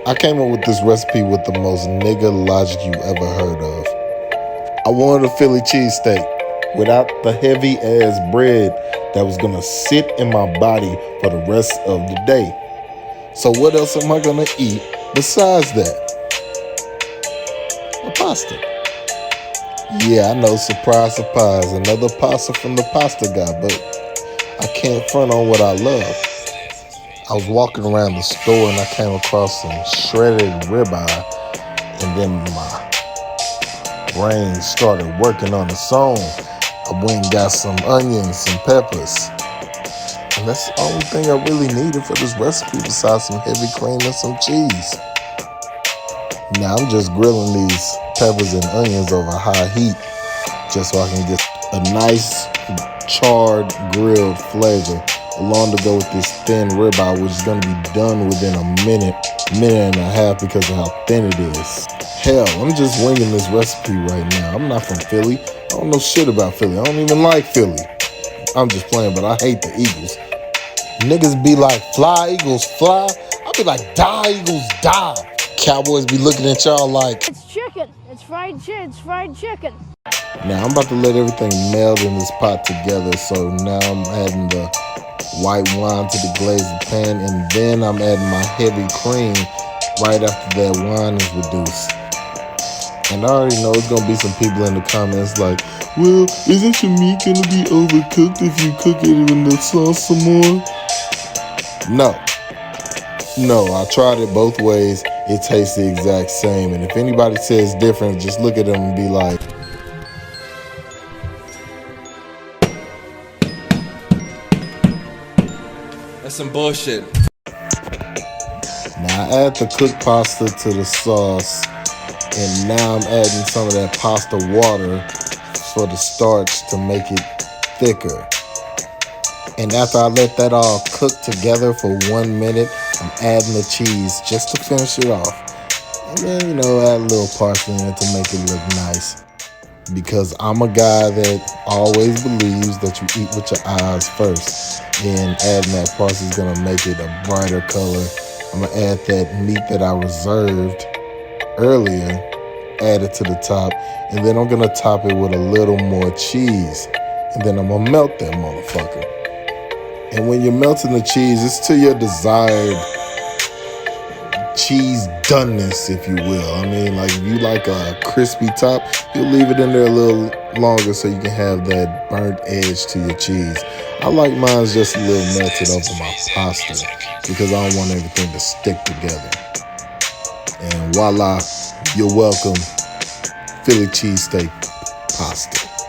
I came up with this recipe with the most nigga logic you ever heard of. I wanted a Philly cheesesteak without the heavy ass bread that was gonna sit in my body for the rest of the day. So what else am I gonna eat besides that? A pasta. Yeah, I know, surprise, surprise, another pasta from the pasta guy, but I can't front on what I love. I was walking around the store and I came across some shredded ribeye, and then my brain started working on its own. I went and got some onions, some peppers, and that's the only thing I really needed for this recipe besides some heavy cream and some cheese. Now I'm just grilling these peppers and onions over high heat just so I can get a nice charred grilled flavor along to go with this thin ribeye, which is going to be done within a minute and a half because of how thin it is. Hell, I'm just winging this recipe right now. I'm not from Philly. I don't know shit about Philly. I don't even like Philly. I'm just playing, but I hate the Eagles. Niggas be like, fly, Eagles, fly. I'll be like, die, Eagles, die. Cowboys be looking at y'all like, it's chicken. It's fried chicken. Now I'm about to let everything meld in this pot together. So now I'm adding the white wine to the glazed pan, and then I'm adding my heavy cream right after that wine is reduced. And I already know it's gonna be some people in the comments like, well, isn't your meat gonna be overcooked if you cook it in the sauce some more? No, I tried it both ways. It tastes the exact same. And if anybody says different, just look at them and be like, that's some bullshit. now I add the cooked pasta to the sauce, and now I'm adding some of that pasta water for the starch to make it thicker. And after I let that all cook together for 1 minute, I'm adding the cheese just to finish it off. And then, add a little parsley in it to make it look nice. Because I'm a guy that always believes that you eat with your eyes first. And adding that parsley is gonna make it a brighter color. I'm gonna add that meat that I reserved earlier, add it to the top, and then I'm gonna top it with a little more cheese. And then I'm gonna melt that motherfucker. And when you're melting the cheese, it's to your desired cheese doneness, if you will. I mean, like if you like a crispy top, you'll leave it in there a little longer so you can have that burnt edge to your cheese. I like mine just a little melted over my pasta because I don't want everything to stick together. And voila, you're welcome, Philly cheesesteak pasta.